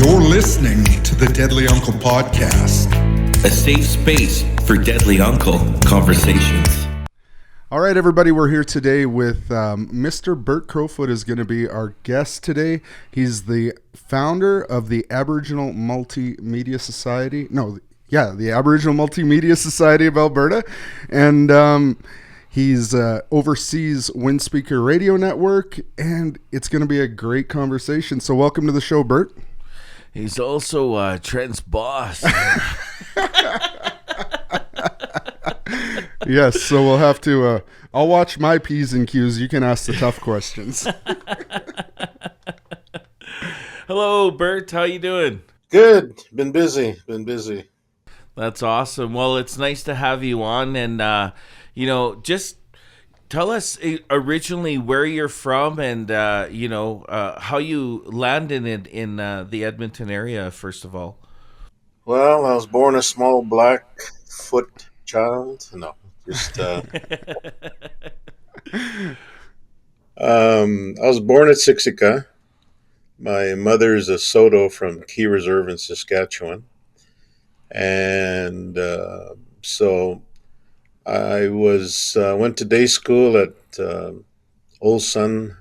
You're listening to the Deadly Uncle Podcast, a safe space for Deadly Uncle conversations. All right, everybody, we're here today with Mr. Bert Crowfoot is going to be our guest today. He's the founder of the Aboriginal Multimedia Society. The Aboriginal Multimedia Society of Alberta. And he's oversees Windspeaker Radio Network, and it's going to be a great conversation. So welcome to the show, Bert. He's also Trent's boss. Yes, so we'll have to... I'll watch my P's and Q's. You can ask the tough questions. Hello, Bert. How you doing? Good. Been busy. That's awesome. Well, it's nice to have you on. And, just tell us originally where you're from and, how you landed in the Edmonton area, first of all. Well, I was born a small Blackfoot child. No, just... I was born at Siksika. My mother is a Soto from Key Reserve in Saskatchewan. And so I went to day school at Old Sun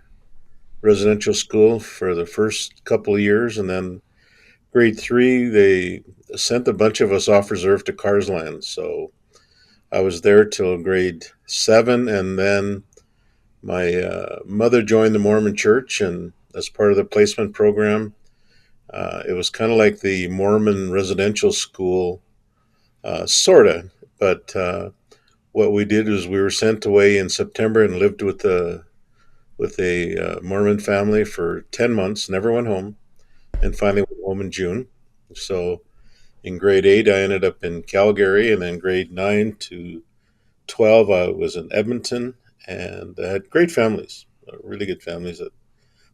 Residential School for the first couple of years. And then grade 3, they sent a bunch of us off reserve to Carsland. So I was there till grade 7, and then my mother joined the Mormon Church, and as part of the placement program, it was kind of like the Mormon residential school, sorta. But what we did was we were sent away in September and lived with a Mormon family for 10 months, never went home, and finally went home in June. So in grade 8, I ended up in Calgary, and then grade 9 to 12, I was in Edmonton, and I had great families, really good families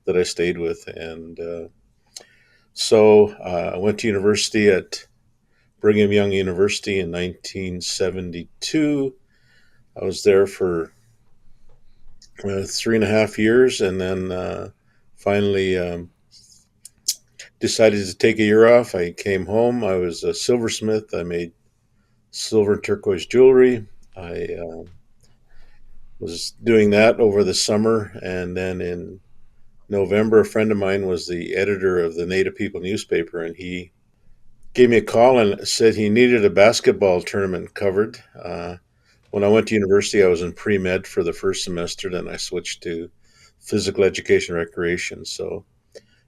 that I stayed with. And so I went to university at Brigham Young University in 1972. I was there for 3.5 years, and then finally decided to take a year off. I came home. I was a silversmith. I made silver and turquoise jewelry. I was doing that over the summer, and then in November, a friend of mine was the editor of the Native People newspaper, and he gave me a call and said he needed a basketball tournament covered. When I went to university, I was in pre-med for the first semester, then I switched to physical education recreation. So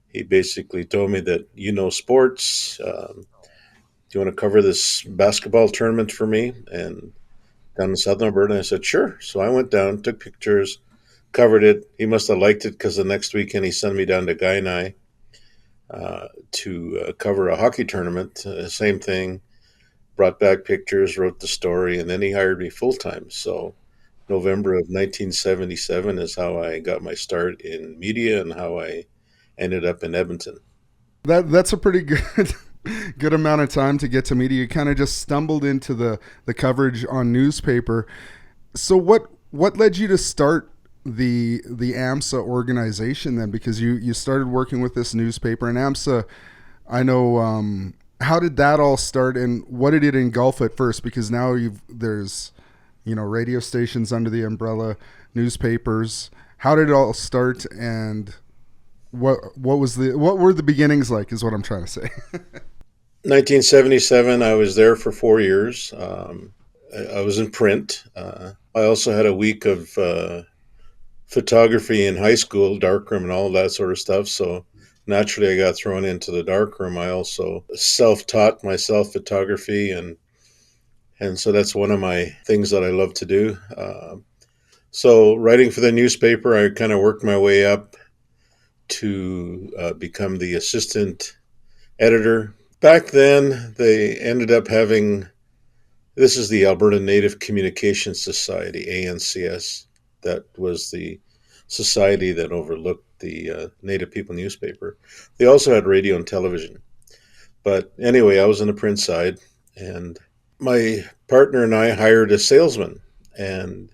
he basically told me that, sports, do you want to cover this basketball tournament for me? And down in Southern Alberta, and I said, sure. So I went down, took pictures, covered it. He must have liked it because the next weekend he sent me down to Gayutalas to cover a hockey tournament. Same thing, brought back pictures, wrote the story, and then he hired me full-time. So November of 1977 is how I got my start in media and how I ended up in Edmonton. That's a pretty good amount of time to get to media. You kind of just stumbled into the coverage on newspaper. So what led you to start the AMSA organization then? Because you started working with this newspaper, and AMSA, I know, how did that all start, and what did it engulf at first? Because now there's radio stations under the umbrella, newspapers. How did it all start, and what were the beginnings like, is what I'm trying to say. 1977, I was there for 4 years. I was in print. I also had a week of photography in high school, darkroom and all of that sort of stuff. So naturally, I got thrown into the darkroom. I also self-taught myself photography, and so that's one of my things that I love to do. So writing for the newspaper, I kind of worked my way up to become the assistant editor. Back then, they ended up having, this is the Alberta Native Communication Society, ANCS. That was the society that overlooked the Native People newspaper. They also had radio and television. But anyway, I was on the print side, and my partner and I hired a salesman, and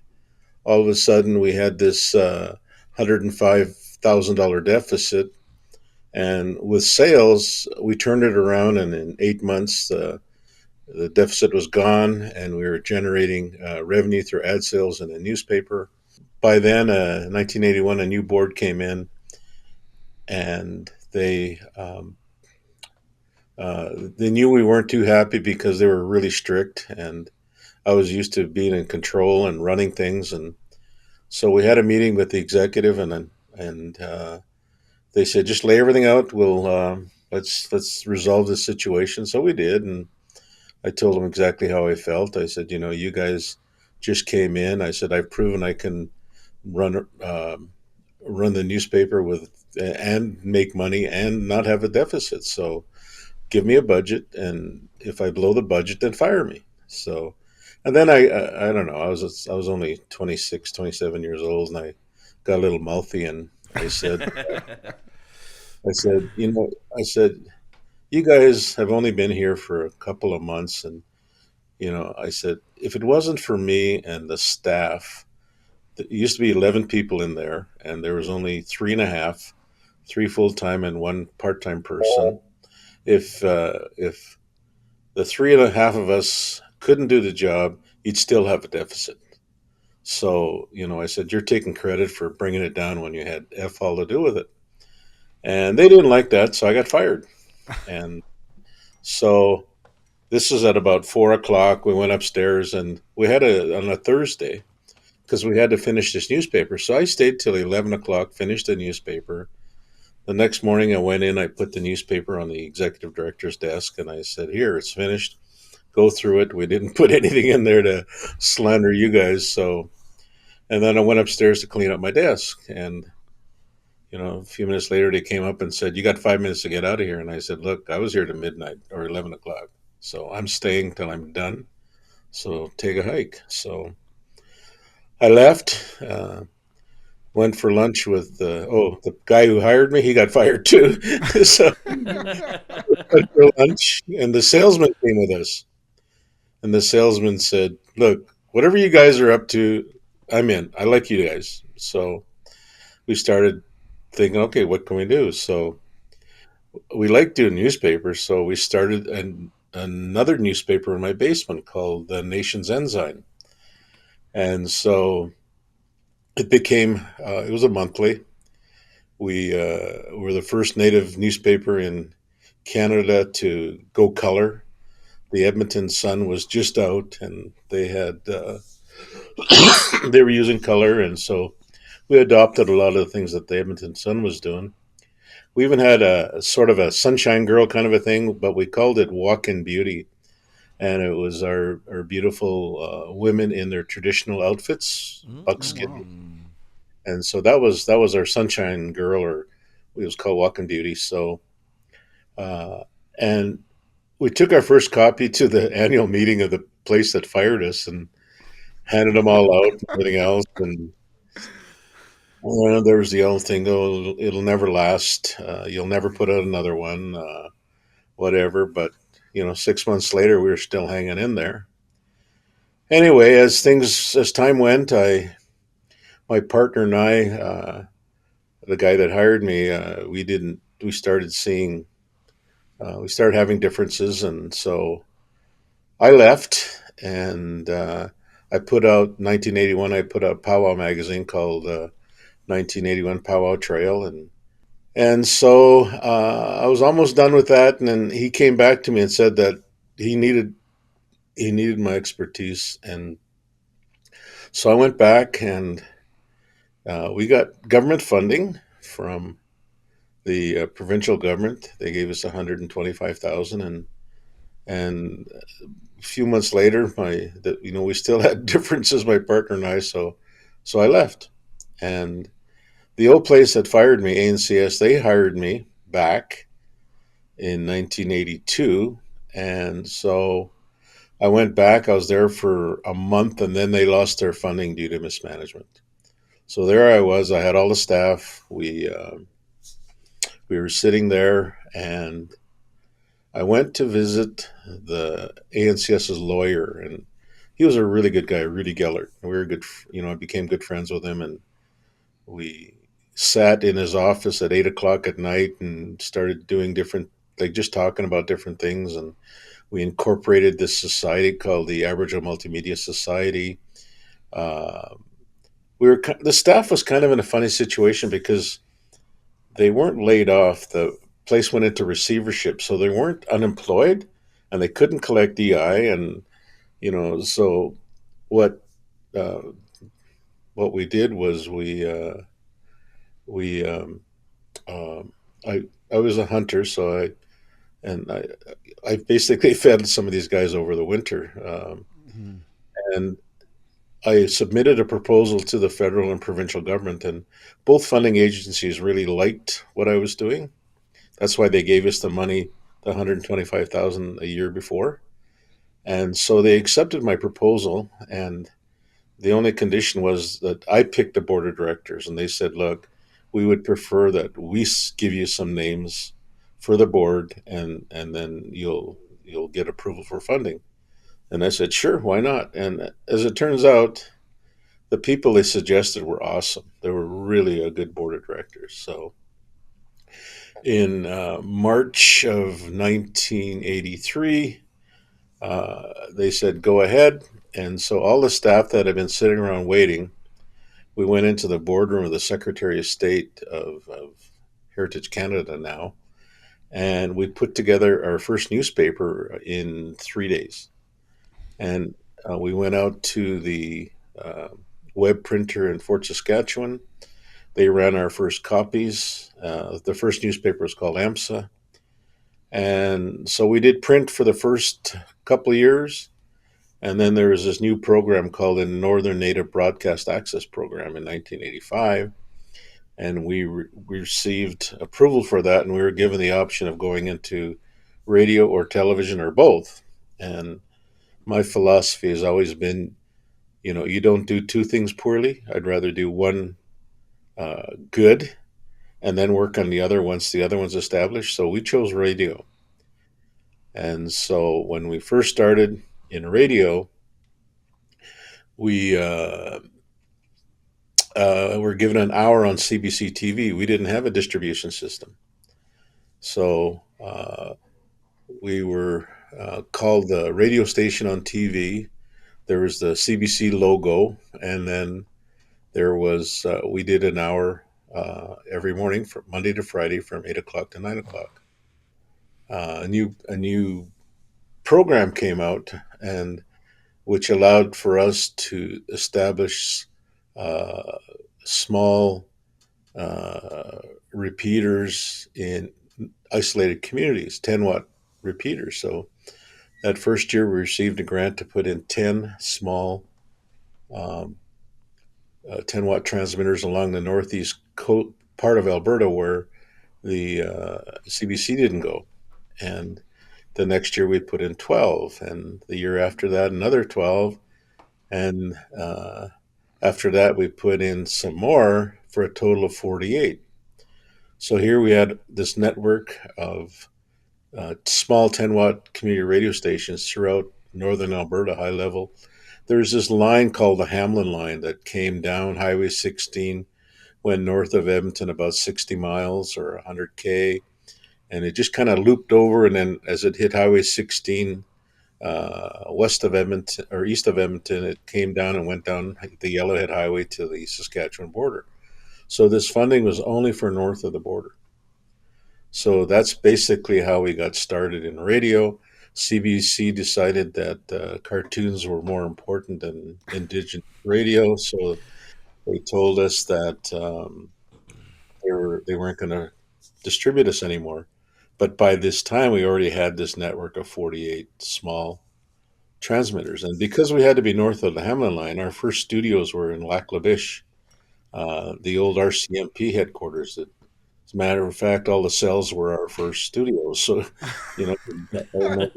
all of a sudden we had this $105,000 deficit, And with sales, we turned it around, and in 8 months, the deficit was gone, and we were generating revenue through ad sales in a newspaper. By then, 1981, a new board came in, and they knew we weren't too happy because they were really strict, and I was used to being in control and running things, and so we had a meeting with the executive, and they said, just lay everything out. We'll let's resolve this situation. So we did, and I told them exactly how I felt. I said, you guys just came in. I said, I've proven I can run run the newspaper with and make money and not have a deficit. So give me a budget, and if I blow the budget, then fire me. So, and then I don't know. I was only 26, 27 years old, and I got a little mouthy, and I said, I said, I said, you guys have only been here for a couple of months, and I said, if it wasn't for me and the staff, it used to be 11 people in there, and there was only three and a half, three full time and one part time person. If the three and a half of us couldn't do the job, you'd still have a deficit. So, I said, you're taking credit for bringing it down when you had F all to do with it. And they didn't like that, so I got fired. And so this is at about 4 o'clock. We went upstairs, and we had on a Thursday, because we had to finish this newspaper. So I stayed till 11 o'clock, finished the newspaper. The next morning I went in, I put the newspaper on the executive director's desk, and I said, here, it's finished. Go through it. We didn't put anything in there to slander you guys. So, and then I went upstairs to clean up my desk. And, a few minutes later, they came up and said, you got 5 minutes to get out of here. And I said, look, I was here to midnight or 11 o'clock. So I'm staying till I'm done. So take a hike. So I left, went for lunch with, the guy who hired me. He got fired too. So went for lunch, and the salesman came with us. And the salesman said, look, whatever you guys are up to, I'm in. I like you guys. So we started thinking, okay, what can we do? So we like doing newspapers. So we started another newspaper in my basement called the Nation's Ensign. And so it became, it was a monthly. We were the first native newspaper in Canada to go color. The Edmonton Sun was just out, and they had they were using color, and so we adopted a lot of the things that the Edmonton Sun was doing. We even had a sort of a sunshine girl kind of a thing, but we called it Walk-in Beauty, and it was our beautiful women in their traditional outfits, buckskin, and so that was our sunshine girl, or it was called Walk-in Beauty. So, and we took our first copy to the annual meeting of the place that fired us and handed them all out and everything else. And there was the old thing, oh, it'll never last. You'll never put out another one, whatever. But, 6 months later, we were still hanging in there. Anyway, as time went, my partner and I, the guy that hired me, we started having differences. And so I left, and I put out 1981. I put out a powwow magazine called 1981 Powwow Trail, and so I was almost done with that. And then he came back to me and said that he needed my expertise, and so I went back, and we got government funding from the provincial government. They gave us 125,000, and a few months later, we still had differences, my partner and I. So I left, and the old place that fired me, ANCS, they hired me back in 1982, and so I went back. I was there for a month, and then they lost their funding due to mismanagement. So there I was. I had all the staff. We were sitting there, and I went to visit the ANCS's lawyer, and he was a really good guy, Rudy Gellert. We were good, I became good friends with him, and we sat in his office at 8 o'clock at night and started doing different, like just talking about different things. And we incorporated this society called the Aboriginal Multimedia Society. Uh, the staff was kind of in a funny situation because they weren't laid off. The place went into receivership, so they weren't unemployed, and they couldn't collect EI. And so what uh, what we did was we um, I was a hunter, so I basically fed some of these guys over the winter, Mhm. and I submitted a proposal to the federal and provincial government, and both funding agencies really liked what I was doing. That's why they gave us the money, the 125,000 a year before, and so they accepted my proposal. And the only condition was that I picked the board of directors, and they said, "Look, we would prefer that we give you some names for the board, and then you'll get approval for funding." And I said, "Sure, why not?" And as it turns out, the people they suggested were awesome. They were really a good board of directors. So in March of 1983, they said, "Go ahead." And so all the staff that had been sitting around waiting, we went into the boardroom of the Secretary of State of Heritage Canada now, and we put together our first newspaper in 3 days. And we went out to the uh, web printer in Fort Saskatchewan. They ran our first copies. The first newspaper was called AMSA. And so we did print for the first couple of years. And then there was this new program called the Northern Native Broadcast Access Program in 1985. And we received approval for that. And we were given the option of going into radio or television or both. And my philosophy has always been, you don't do two things poorly. I'd rather do one good and then work on the other once the other one's established. So we chose radio. And so when we first started in radio, we were given an hour on CBC TV. We didn't have a distribution system. So we were called the radio station on TV. There was the CBC logo, and then we did an hour every morning from Monday to Friday from 8 o'clock to 9 o'clock. A new program came out, and which allowed for us to establish uh, small uh, repeaters in isolated communities, 10-watt repeaters. So that first year, we received a grant to put in 10 small um, 10-watt transmitters along the northeast part of Alberta where the CBC didn't go. And the next year, we put in 12, and the year after that, another 12. And after that, we put in some more for a total of 48. So here we had this network of small 10-watt community radio stations throughout northern Alberta, high level. There's this line called the Hamlin Line that came down Highway 16, went north of Edmonton about 60 miles or 100K, and it just kind of looped over. And then as it hit Highway 16, west of Edmonton or east of Edmonton, it came down and went down the Yellowhead Highway to the Saskatchewan border. So this funding was only for north of the border. So that's basically how we got started in radio. CBC decided that cartoons were more important than Indigenous radio, so they told us that they weren't going to distribute us anymore. But by this time, we already had this network of 48 small transmitters. And because we had to be north of the Hamlin Line, our first studios were in Lac-La-Biche, the old RCMP headquarters. As a matter of fact, all the cells were our first studios. So, you know, I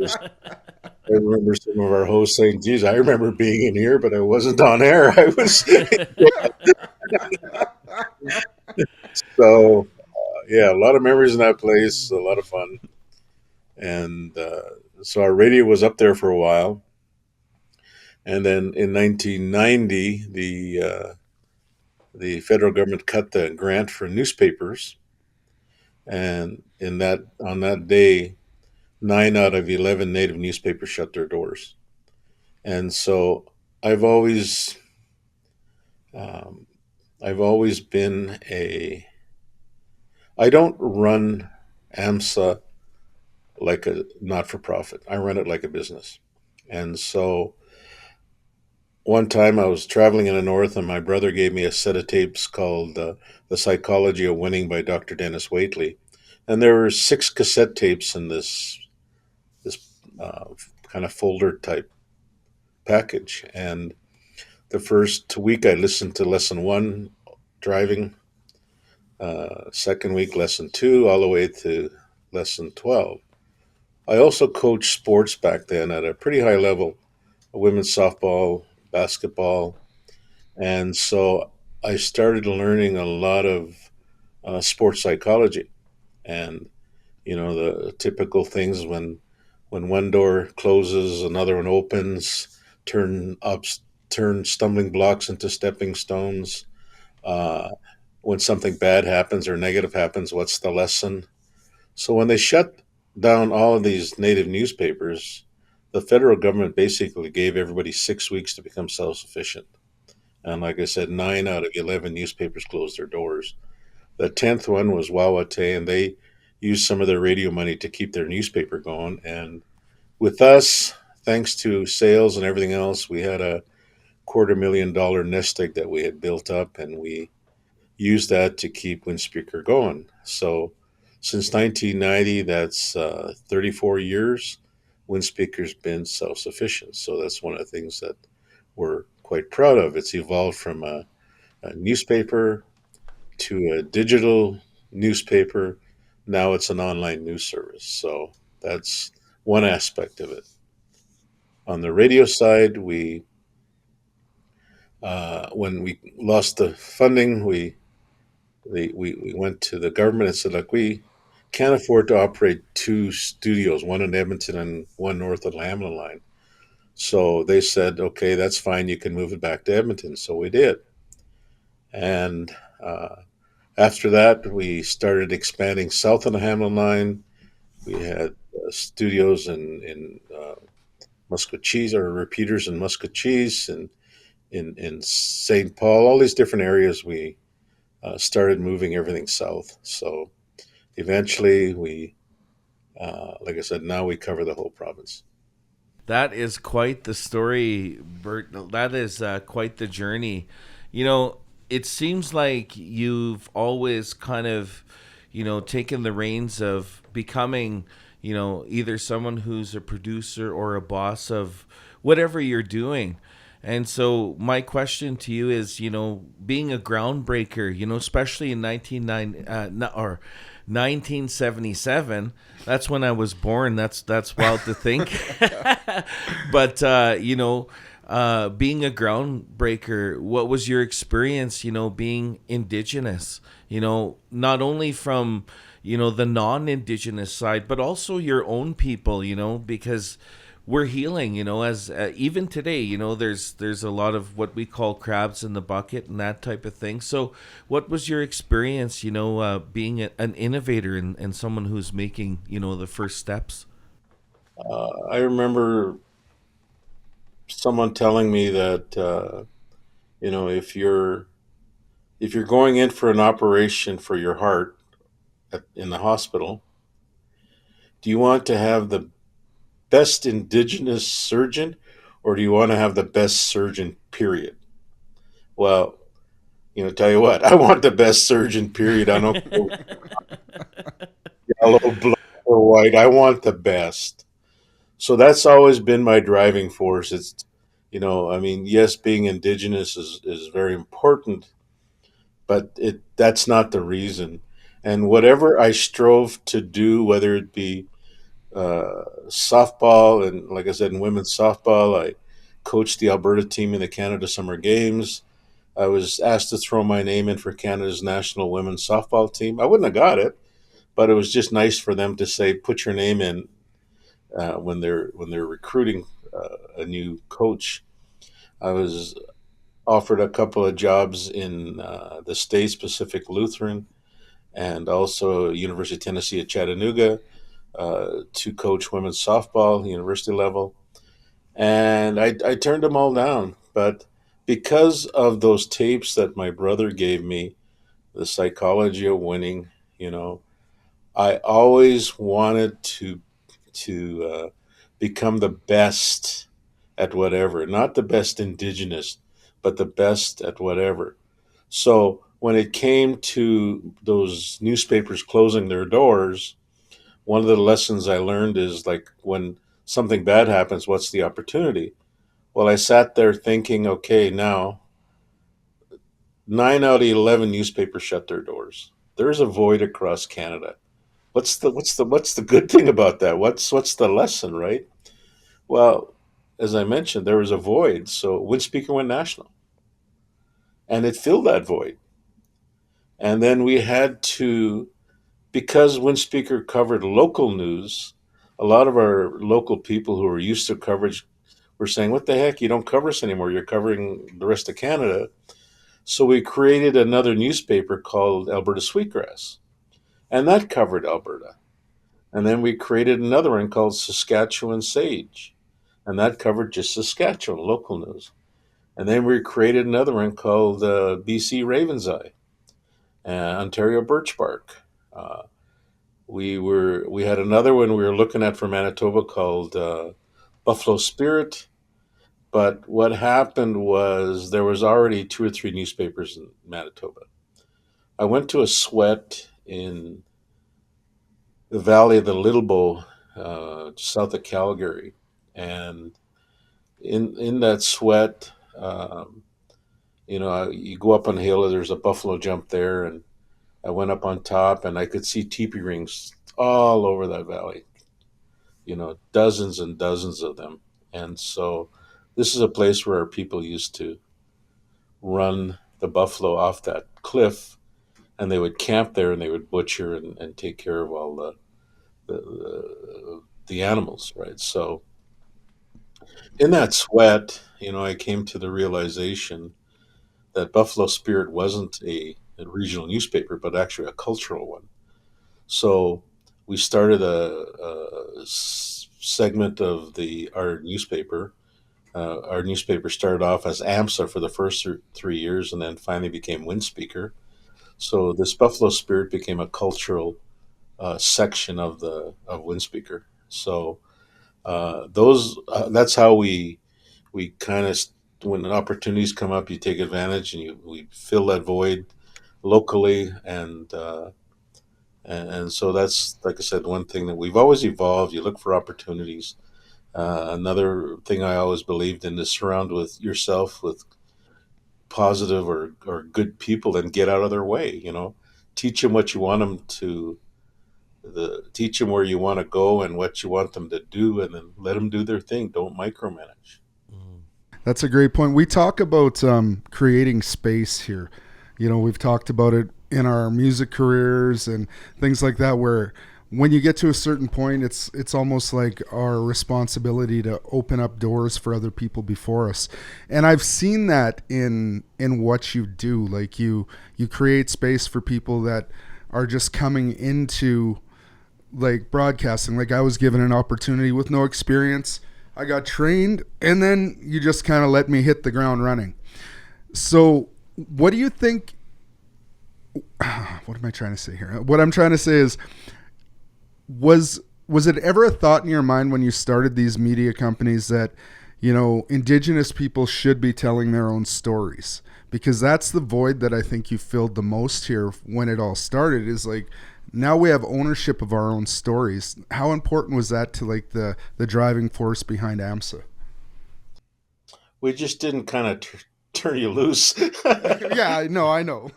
remember some of our hosts saying, "Geez, I remember being in here, but I wasn't on air. I was." So, yeah, a lot of memories in that place, a lot of fun. And so our radio was up there for a while. And then in 1990, the federal government cut the grant for newspapers, and in that on that day, 9 out of 11 native newspapers shut their doors. And so I've always um, I've always been a I don't run AMSA like a not for profit. I run it like a business. And so one time I was traveling in the north, and my brother gave me a set of tapes called "The Psychology of Winning" by Dr. Dennis Waitley, and there were 6 cassette tapes in this kind of folder type package. And the first week I listened to lesson one driving, second week lesson two, all the way to lesson 12. I also coached sports back then at a pretty high level, women's softball, basketball, and so I started learning a lot of sports psychology, and the typical things when one door closes, another one opens, turn ups, turn stumbling blocks into stepping stones. Uh, when something bad happens or negative happens, what's the lesson? So when they shut down all of these native newspapers, the federal government basically gave everybody 6 weeks to become self-sufficient. And like I said, 9 out of 11 newspapers closed their doors. The 10th one was wakw, and they used some of their radio money to keep their newspaper going. And with us, thanks to sales and everything else, we had a $250,000 nest egg that we had built up, and we used that to keep Windspeaker going. So since 1990, that's 34 years, Windspeaker's been self sufficient. So that's one of the things that we're quite proud of. It's evolved from a newspaper to a digital newspaper. Now it's an online news service. So that's one aspect of it. On the radio side, we when we lost the funding, we went to the government and said, look, we can't afford to operate 2 studios, one in Edmonton and one north of the Hamlin line. So they said, okay, that's fine. You can move it back to Edmonton. So we did. And after that, we started expanding south of the Hamlin line. We had studios in Musquecheese, or repeaters in Musquecheese, and in St. Paul, all these different areas. We started moving everything south. So eventually, like I said, now we cover the whole province. That is quite the story, Bert. That is quite the journey. It seems like you've always kind of, taken the reins of becoming, either someone who's a producer or a boss of whatever you're doing. And so my question to you is, being a groundbreaker, especially in 1977, that's when I was born. That's wild to think. But being a groundbreaker, what was your experience, being Indigenous, not only from, the non-Indigenous side, but also your own people, because we're healing, as even today, there's a lot of what we call crabs in the bucket and that type of thing. So what was your experience, being an innovator and someone who's making, the first steps? I remember someone telling me that if you're going in for an operation for your heart in the hospital, do you want to have the best Indigenous surgeon, or do you want to have the best surgeon? Period. Well, tell you what, I want the best surgeon. Period. I don't care yellow, black, or white. I want the best. So that's always been my driving force. I mean, yes, being Indigenous is very important, but that's not the reason. And whatever I strove to do, whether it be softball, and like I said, in women's softball, I coached the Alberta team in the Canada Summer Games. I was asked to throw my name in for Canada's national women's softball team. I wouldn't have got it, but it was just nice for them to say, "Put your name in," when they're recruiting a new coach. I was offered a couple of jobs in the States, Pacific Lutheran, and also University of Tennessee at Chattanooga to coach women's softball, university level. And I turned them all down. But because of those tapes that my brother gave me, the psychology of winning, you know, I always wanted to become the best at whatever, not the best indigenous, but the best at whatever. So when it came to those newspapers closing their doors, one of the lessons I learned is like when something bad happens, what's the opportunity? Well, I sat there thinking, okay, now 9 out of 11 newspapers shut their doors. There's a void across Canada. What's the good thing about that? What's the lesson, right? Well, as I mentioned, there was a void, so Windspeaker went national, and it filled that void. And then we had to, because Windspeaker covered local news, a lot of our local people who were used to coverage were saying, "What the heck? You don't cover us anymore. You're covering the rest of Canada." So we created another newspaper called Alberta Sweetgrass, and that covered Alberta. And then we created another one called Saskatchewan Sage, and that covered just Saskatchewan local news. And then we created another one called BC Raven's Eye, Ontario Birch Bark. Uh, we had another one we were looking at for Manitoba called Buffalo Spirit. But what happened was there was already two or three newspapers in Manitoba. I went to a sweat in the valley of the Little Bow, south of Calgary, and in that sweat, you go up on a hill. There's a buffalo jump there, and I went up on top, and I could see teepee rings all over that valley. Dozens and dozens of them. And so, this is a place where our people used to run the buffalo off that cliff, and they would camp there, and they would butcher and take care of all the animals, right? So in that sweat, I came to the realization that Buffalo Spirit wasn't a regional newspaper, but actually a cultural one. So we started a segment of our newspaper. Our newspaper started off as AMSA for the first 3 years, and then finally became Windspeaker. So this Buffalo Spirit became a cultural section of Windspeaker. So those that's how we kind of, when opportunities come up, you take advantage and we fill that void locally, and so that's, like I said, one thing that we've always evolved. You look for opportunities. Another thing I always believed in is surround with yourself with positive or good people and get out of their way. Teach them what you want them to. Teach them where you want to go and what you want them to do, and then let them do their thing. Don't micromanage. That's a great point. We talk about creating space here. We've talked about it in our music careers and things like that, where when you get to a certain point, it's almost like our responsibility to open up doors for other people before us. And I've seen that in what you do. Like you create space for people that are just coming into like broadcasting. Like I was given an opportunity with no experience. I got trained, and then you just kind of let me hit the ground running. So what do you think? What am I trying to say here? What I'm trying to say is, was it ever a thought in your mind when you started these media companies that, Indigenous people should be telling their own stories? Because that's the void that I think you filled the most here when it all started, is like, now we have ownership of our own stories. How important was that to like the driving force behind AMSA? We just didn't kind of turn you loose. Yeah, I know.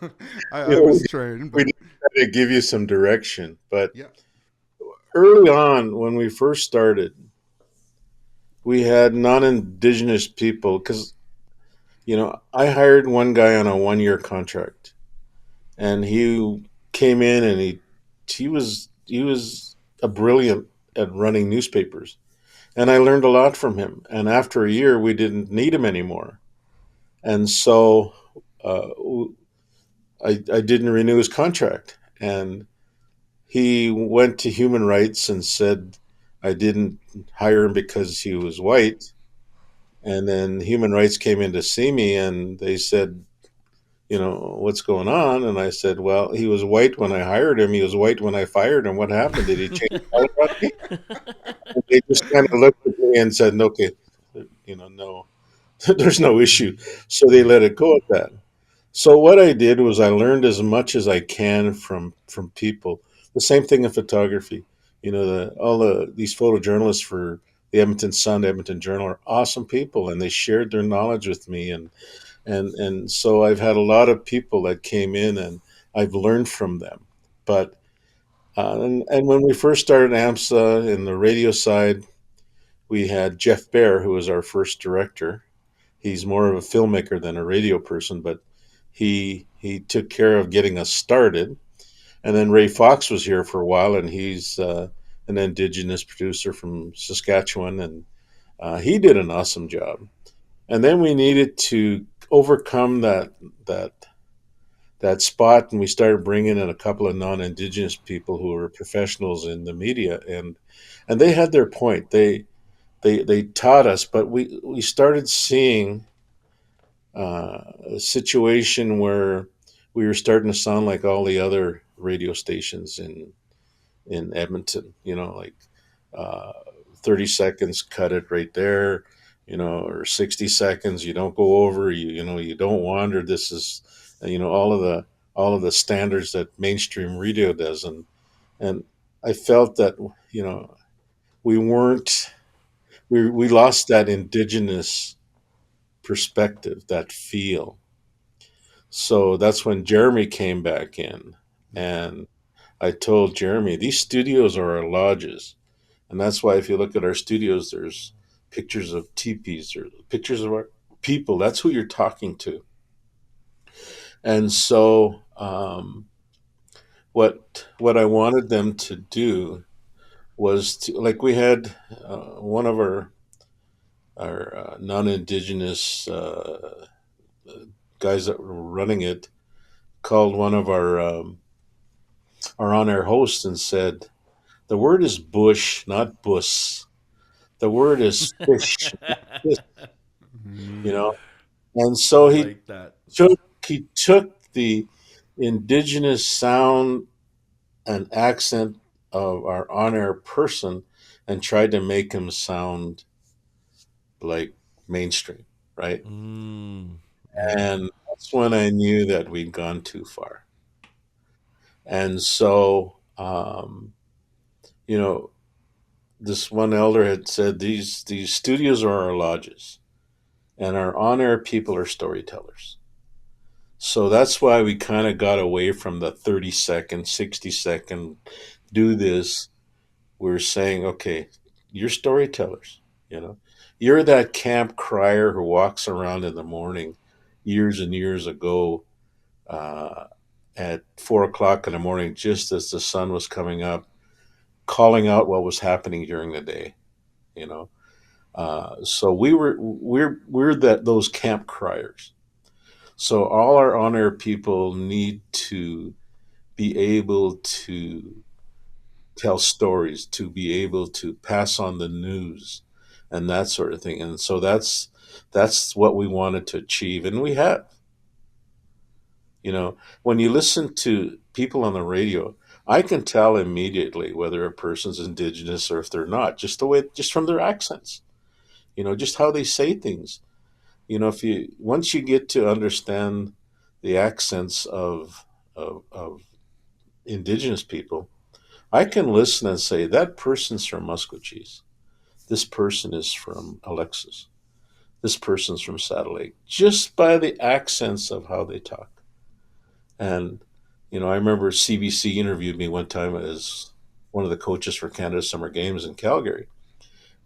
I we, was trained, we but did try to give you some direction. But yeah. early on, when we first started, we had non-Indigenous people because, I hired one guy on a 1-year contract, and he came in and he was a brilliant at running newspapers, and I learned a lot from him. And after a year, we didn't need him anymore. And so uh, I didn't renew his contract. And he went to human rights and said I didn't hire him because he was white. And then human rights came in to see me and they said, what's going on? And I said, well, he was white when I hired him. He was white when I fired him. What happened? Did he change color on me? And they just kind of looked at me and said, okay, no, there's no issue. So they let it go at that. So what I did was I learned as much as I can from people. The same thing in photography. All these photojournalists for the Edmonton Sun, Edmonton Journal are awesome people, and they shared their knowledge with me. And so I've had a lot of people that came in, and I've learned from them. But and when we first started AMSA in the radio side, we had Jeff Bear, who was our first director. He's more of a filmmaker than a radio person, but he took care of getting us started. And then Ray Fox was here for a while, and he's an Indigenous producer from Saskatchewan, and he did an awesome job. And then we needed to overcome that that spot, and we started bringing in a couple of non-Indigenous people who were professionals in the media, and they had their point. They taught us, but we started seeing a situation where we were starting to sound like all the other radio stations in Edmonton. Like uh, 30 seconds, cut it right there. Or 60 seconds, you don't go over. You don't wander. This is all of the standards that mainstream radio does, and I felt that you know we weren't we lost that indigenous perspective, that feel. So that's when Jeremy came back in, and I told Jeremy, these studios are our lodges. And that's why if you look at our studios, there's pictures of teepees or pictures of our people. That's who you're talking to. And so what I wanted them to do was to, like, we had one of our non-indigenous guys that were running it called one of our on-air hosts and said, the word is bush, not bus. The word is fish, not fish, you know. And so I he like that. took he took the indigenous sound and accent of our on-air person and tried to make him sound like mainstream, right? Mm, yeah. And that's when I knew that we'd gone too far. And so, you know, this one elder had said these studios are our lodges, and our on-air people are storytellers. So that's why we kind of got away from the 30-second, 60-second, do this. We're saying, okay, you're storytellers, you know. You're that camp crier who walks around in the morning years and years ago uh, at 4 o'clock in the morning, just as the sun was coming up, calling out what was happening during the day, you know. So we're those camp criers. So all our on-air people need to be able to tell stories, to be able to pass on the news, and that sort of thing. And so that's what we wanted to achieve, and we have. When you listen to people on the radio, I can tell immediately whether a person's indigenous or if they're not, just from their accents. Just how they say things. If you once you get to understand the accents of indigenous people, I can listen and say that person's from Musqueam. This person is from Alexis. This person's from Saddle Lake, just by the accents of how they talk. And I remember CBC interviewed me one time as one of the coaches for Canada Summer Games in Calgary,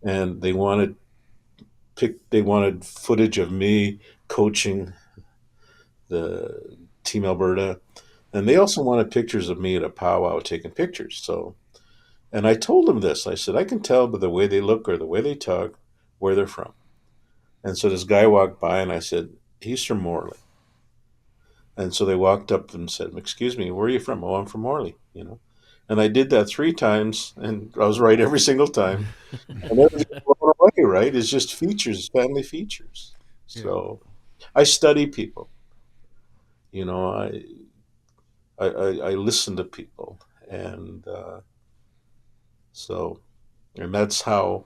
and they wanted footage of me coaching the Team Alberta, and they also wanted pictures of me at a powwow taking pictures. So, and I told them this. I said I can tell by the way they look or the way they talk where they're from. And so this guy walked by, and I said, he's from Morley. And so they walked up and said, "Excuse me, where are you from?" "Oh, I'm from Morley, you know." And I did that 3 times, and I was right every single time. And everything blown away, right? It's just features, family features. Yeah. So I study people. You know, I listen to people, and so and that's how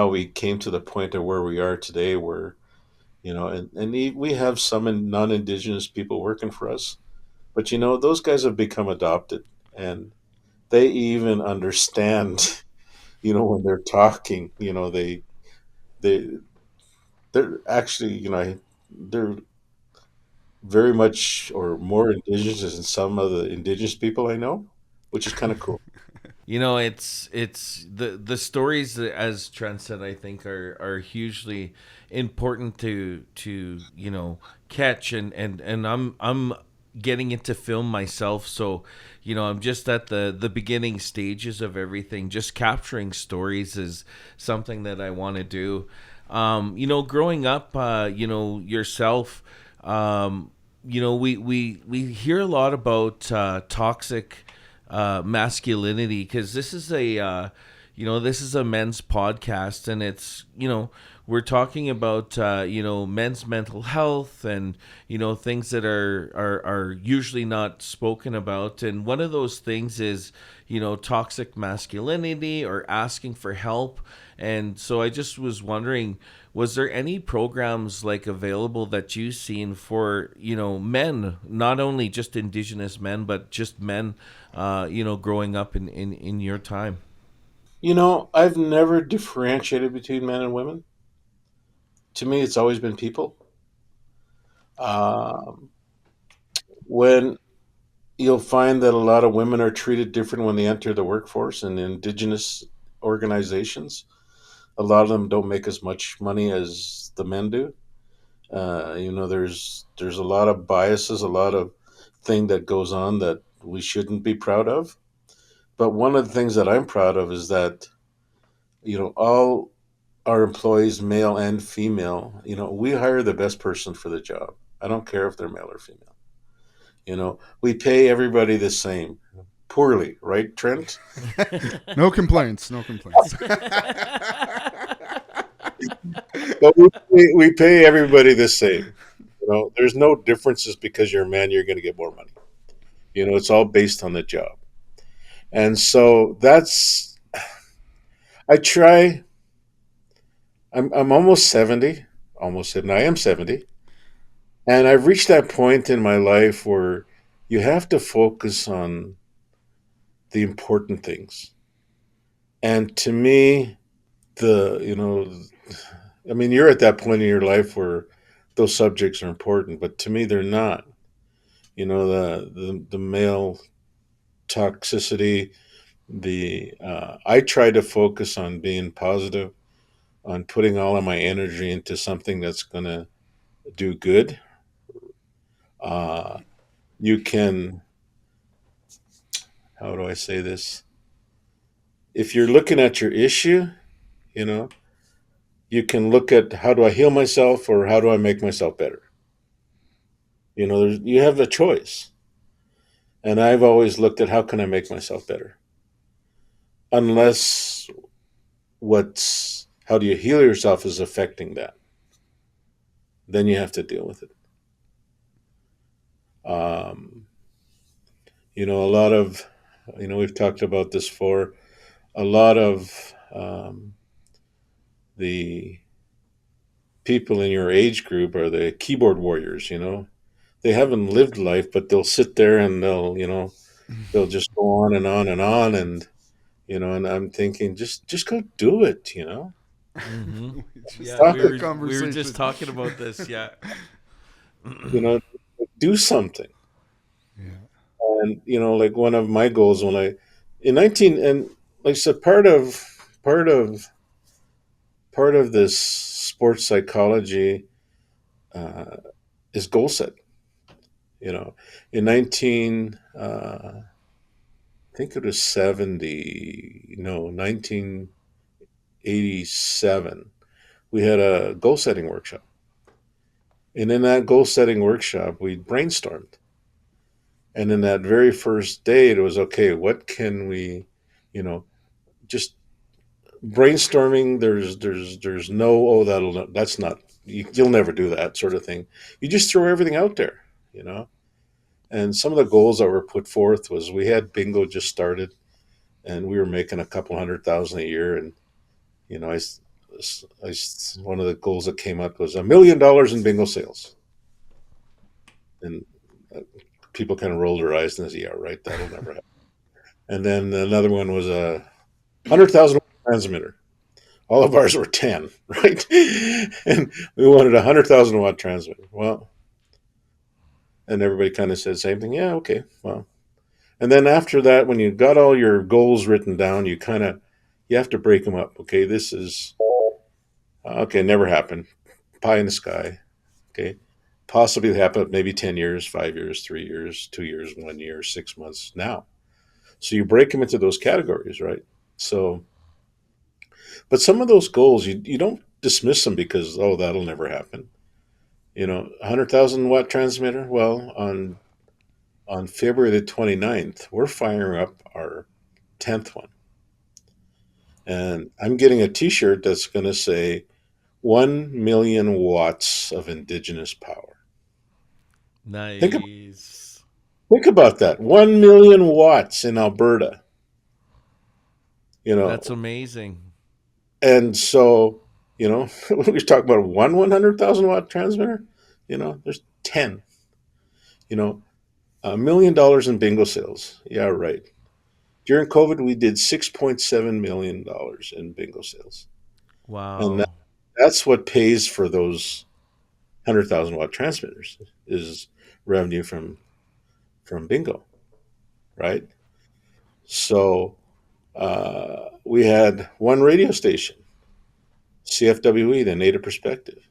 we came to the point of where we are today, where we have some non-indigenous people working for us, but those guys have become adopted, and they even understand. When they're talking, they they're actually they're very much or more indigenous than some of the indigenous people I know, which is kind of cool. It's the stories that, as Trent said, I think are hugely important to catch, and I'm getting into film myself, so I'm just at the beginning stages of everything. Just capturing stories is something that I want to do. Growing up, yourself, we hear a lot about toxic masculinity, because this is a men's podcast, and it's we're talking about men's mental health, and things that are usually not spoken about, and one of those things is toxic masculinity or asking for help. And so I just was wondering, was there any programs like available that you've seen for men, not only just indigenous men, but just men growing up in your time? I've never differentiated between men and women. To me, it's always been people. Um, when you'll find that a lot of women are treated different when they enter the workforce in indigenous organizations. A lot of them don't make as much money as the men do. There's a lot of biases, a lot of thing that goes on that we shouldn't be proud of. But one of the things that I'm proud of is that all our employees, male and female, we hire the best person for the job. I don't care if they're male or female. We pay everybody the same. Poorly, right, Trent? No complaints. No complaints. But we pay everybody the same. There's no differences because you're a man, you're going to get more money. It's all based on the job. And so I try, I'm almost 70, and I am 70. And I've reached that point in my life where you have to focus on the important things. And to me, you're at that point in your life where those subjects are important, but to me, they're not. The male toxicity, I try to focus on being positive, on putting all of my energy into something that's going to do good. Uh, you can, how do I say this? If you're looking at your issue, you know, you can look at how do I heal myself or how do I make myself better. You have a choice. And I've always looked at how can I make myself better? Unless how do you heal yourself is affecting that. Then you have to deal with it. Um, a lot of, we've talked about this before, a lot of the people in your age group are the keyboard warriors. They haven't lived life, but they'll sit there and they'll just go on and on and on. And I'm thinking, just go do it. Mm-hmm. Yeah, Stop Stop the it, we were just conversation. talking about this. Yeah. you know, do something. Yeah. And like one of my goals when in 19 and like I said, part of this sports psychology uh, is goal set. In 19 I think it was 70, no, 1987, we had a goal setting workshop. And in that goal setting workshop, we brainstormed. And in that very first day, it was okay, what can we, you know, just brainstorming. There's no, oh, that's not, you'll never do that sort of thing. You just throw everything out there, you know? And some of the goals that were put forth was we had bingo just started and we were making a couple 100,000 a year. And, you know, one of the goals that came up was $1 million in bingo sales. And people kind of rolled their eyes and said, yeah, right, that'll never happen. And then another one was a 100,000 transmitter. All of ours were 10, right? And we wanted a 100,000 watt transmitter. Well, and everybody kind of said the same thing. Yeah, okay, well. And then after that, when you got all your goals written down, you have to break them up. Okay, this is, okay, never happened. Pie in the sky. Okay, possibly happen maybe 10 years, 5 years, 3 years, 2 years, 1 year, 6 months now. So you break them into those categories, right? So, but some of those goals, you don't dismiss them because, oh, that'll never happen. You know, 100,000 watt transmitter. Well, on February the 29th, we're firing up our 10th one. And I'm getting a t-shirt that's going to say 1 million watts of indigenous power. Think, Nice. think about that. 1 million watts in Alberta. You know, That's amazing. and so, you know, when we talk about one 100,000 watt transmitter, you know, there's 10. You know, $1 million in bingo sales. Yeah, right. During COVID, we did $6.7 million in bingo sales. And Wow. that's what pays for those 100,000 watt transmitters is revenue from bingo, right? So we had one radio station, CFWE, the Native Perspective.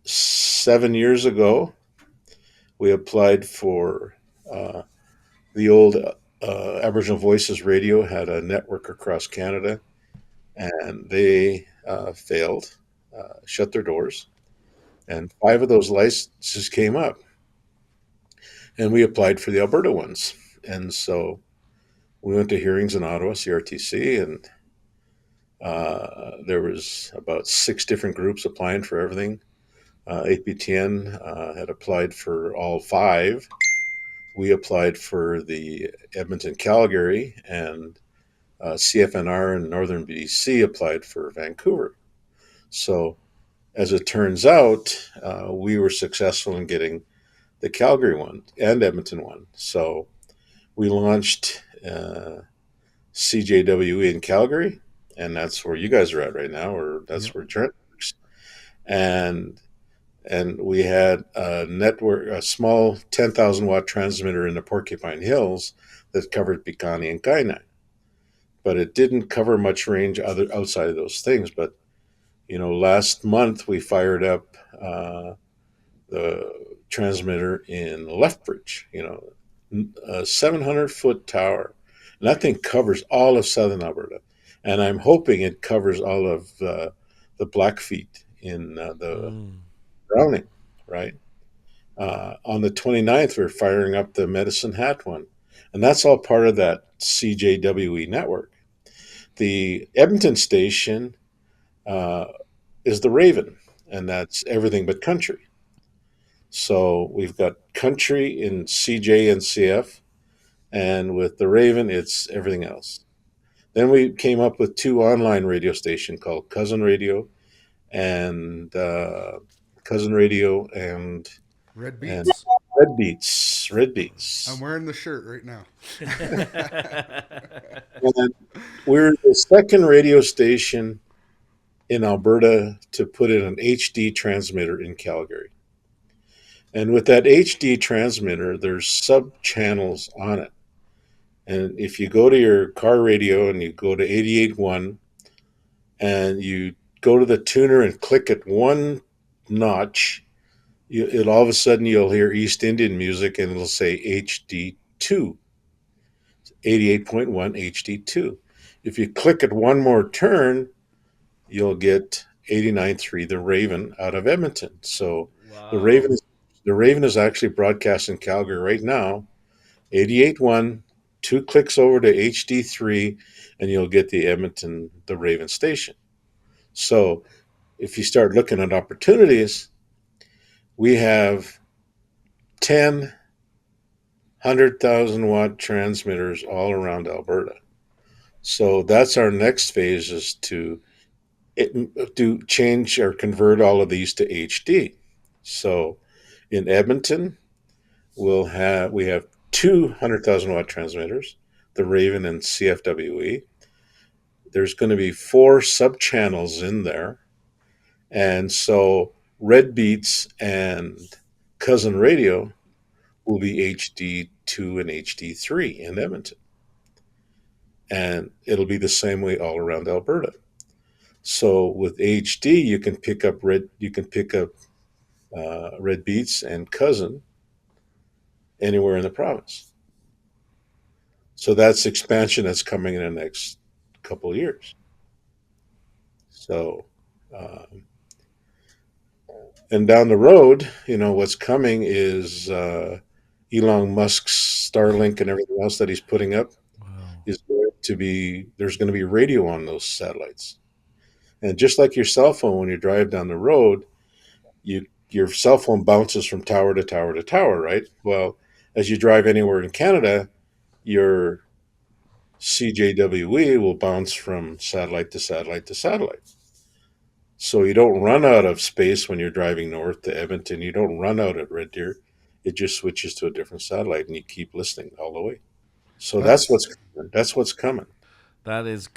7 years ago, we applied for the old Aboriginal Voices radio had a network across Canada, and they failed, shut their doors, and 5 of those licenses came up, and we applied for the Alberta ones, and so we went to hearings in Ottawa, CRTC, and there was about 6 different groups applying for everything. APTN had applied for all 5. We applied for the Edmonton, Calgary, and CFNR in Northern BC applied for Vancouver. So, as it turns out, we were successful in getting the Calgary one and Edmonton one. So, we launched CJWE in Calgary, and that's where you guys are at right now, or that's Yep. where Trent works. And we had a network, a small 10,000 watt transmitter in the Porcupine Hills that covered Picani and Kainai. But it didn't cover much range outside of those things. But you know, last month we fired up the transmitter in Lethbridge. You know, a 700-foot tower, and that thing covers all of southern Alberta. And I'm hoping it covers all of the Blackfeet in the Mm. Browning, right? On the 29th, we're firing up the Medicine Hat one, and that's all part of that CJWE network. The Edmonton station uh, is the Raven, and that's everything but country. So we've got country in CJ and CF, and with the Raven, it's everything else. Then we came up with 2 online radio stations called Cousin Radio and Red and Beats. Red Beats. Red I'm Beats. wearing the shirt right now. And we're the second radio station in Alberta to put in an HD transmitter in Calgary. And with that HD transmitter, there's sub channels on it. And if you go to your car radio and you go to 88.1 and you go to the tuner and click it one notch, it all of a sudden you'll hear East Indian music and it'll say HD2, 88.1 HD2. If you click it one more turn, you'll get 89.3 The Raven out of Edmonton. So the Wow. Raven is the Raven is actually broadcast in Calgary right now. 88.1, 2 clicks over to HD3, and you'll get the Raven station. So if you start looking at opportunities, we have 10 100,000 watt transmitters all around Alberta. So that's our next phase, is to change or convert all of these to HD. So in Edmonton, we have 200,000 watt transmitters, the Raven and CFWE. There's going to be 4 sub-channels in there, and so Red Beats and Cousin Radio will be HD2 and HD3 in Edmonton, and it'll be the same way all around Alberta. So with HD, you can pick up Red Beats and Cousin anywhere in the province. So that's expansion that's coming in the next couple of years. So, um, and down the road, what's coming is Elon Musk's Starlink and everything else that he's putting up Wow. is going to be there's going to be radio on those satellites. And just like your cell phone, when you drive down the road, your cell phone bounces from tower to tower to tower, right? Well, as you drive anywhere in Canada, your CJWE will bounce from satellite to satellite to satellite. So you don't run out of space when you're driving north to Edmonton. You don't run out at Red Deer. It just switches to a different satellite, and you keep listening all the way. So That's that's what's coming. That is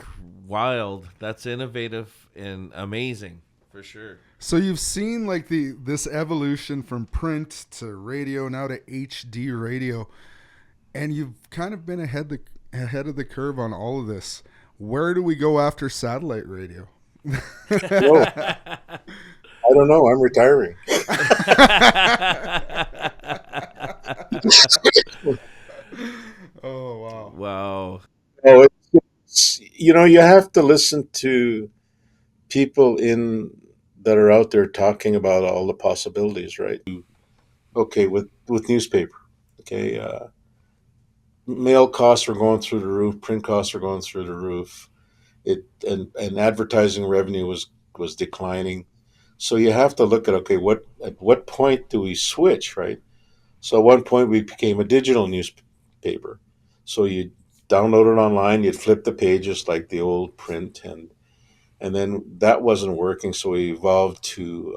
wild. That's innovative and amazing for sure. so you've seen like this evolution from print to radio now to HD radio, and you've kind of been ahead of the curve on all of this. Where do we go after satellite radio? Whoa, I don't know. I'm retiring. Oh wow. Wow. Oh, you have to listen to people in that are out there talking about all the possibilities, right? Okay, with newspaper, okay, mail costs are going through the roof, print costs are going through the roof. And advertising revenue was declining. So you have to look at what point do we switch, right? So at one point we became a digital newspaper. So you download it online, you'd flip the pages like the old print, and then that wasn't working, so we evolved to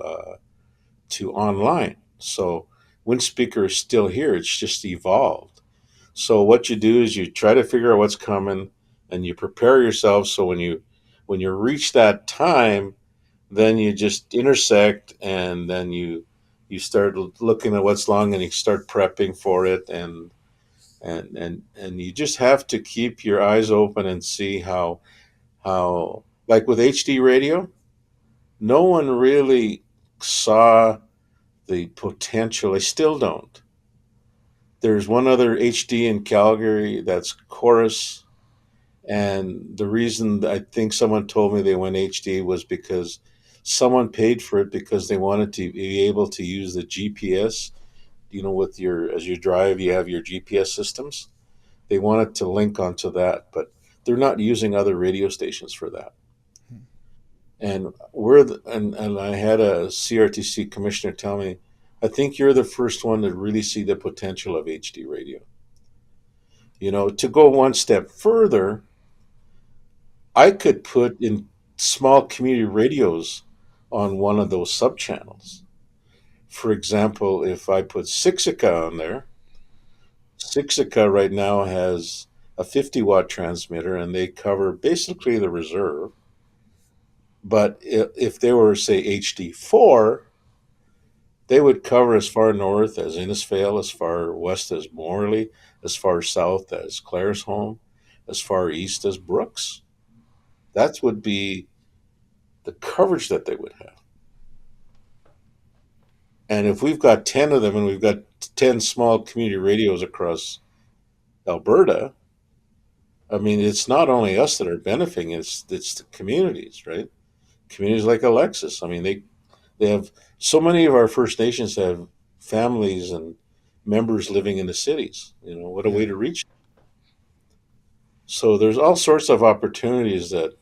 online. So Windspeaker is still here; it's just evolved. So what you do is you try to figure out what's coming, and you prepare yourself. So when you reach that time, then you just intersect, and then you start looking at what's long, and you start prepping for it, and you just have to keep your eyes open and see how like with HD radio, no one really saw the potential. I still don't. There's one other HD in Calgary, that's Chorus, and the reason I think someone told me they went HD was because someone paid for it because they wanted to be able to use the GPS. With your as you drive, you have your GPS systems. They wanted to link onto that, but they're not using other radio stations for that. And and I had a CRTC commissioner tell me, I think you're the first one to really see the potential of HD radio. To go one step further, I could put in small community radios on one of those subchannels. For example, if I put Siksika on there, Siksika right now has a 50-watt transmitter, and they cover basically the reserve. But if they were, say, HD4, they would cover as far north as Innisfail, as far west as Morley, as far south as Claresholm, as far east as Brooks. That would be the coverage that they would have. And if we've got 10 of them, and we've got 10 small community radios across Alberta, I mean, it's not only us that are benefiting, it's the communities, right? communities like Alexis. I mean, they have so many of our First Nations have families and members living in the cities. What a way to reach. So there's all sorts of opportunities that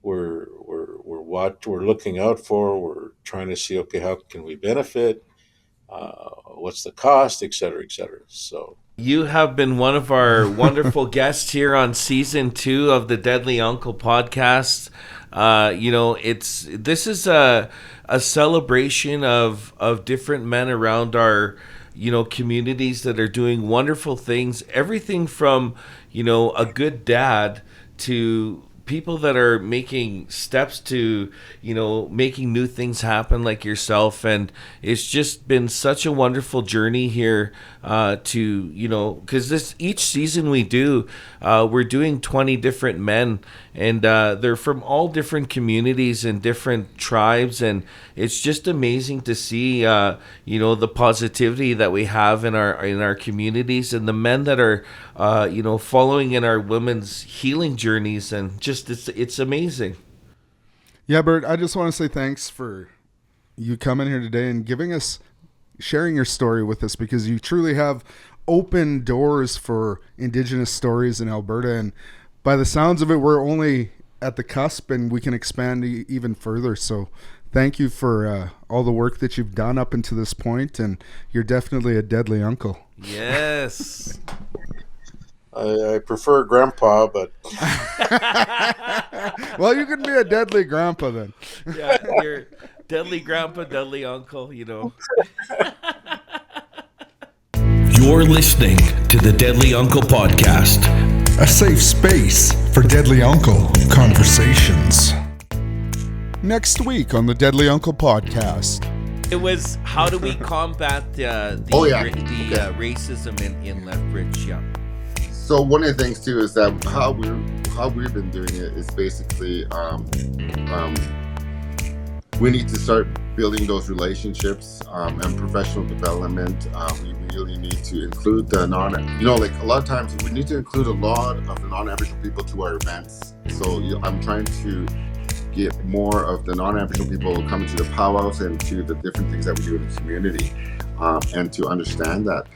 we're looking out for. We're trying to see, okay, how can we benefit? What's the cost, et cetera, et cetera. So You have been one of our wonderful guests here on season 2 of the Deadly Uncle podcast. This is a celebration of different men around our communities that are doing wonderful things. Everything from a good dad to people that are making steps to making new things happen, like yourself. And it's just been such a wonderful journey here because this each season we're doing 20 different men, and they're from all different communities and different tribes, and it's just amazing to see the positivity that we have in our communities, and the men that are following in our women's healing journeys, and just it's amazing. Yeah, Bert, I just want to say thanks for you coming here today and sharing your story with us, because you truly have opened doors for Indigenous stories in Alberta. And by the sounds of it, we're only at the cusp, and we can expand even further. So thank you for all the work that you've done up until this point, and you're definitely a deadly uncle. Yes. I prefer grandpa, but Well, you can be a deadly grandpa then. Yeah, you're deadly grandpa, deadly uncle, You're listening to the Deadly Uncle podcast, a safe space for Deadly Uncle conversations. Next week on the Deadly Uncle podcast. It was how do we combat the racism in Lethbridge? Yeah. So one of the things too is that how we've been doing it is basically we need to start building those relationships and professional development. We really need to include the a lot of times we need to include a lot of the non-Aboriginal people to our events. So I'm trying to get more of the non-Aboriginal people coming to the powwows and to the different things that we do in the community, and to understand that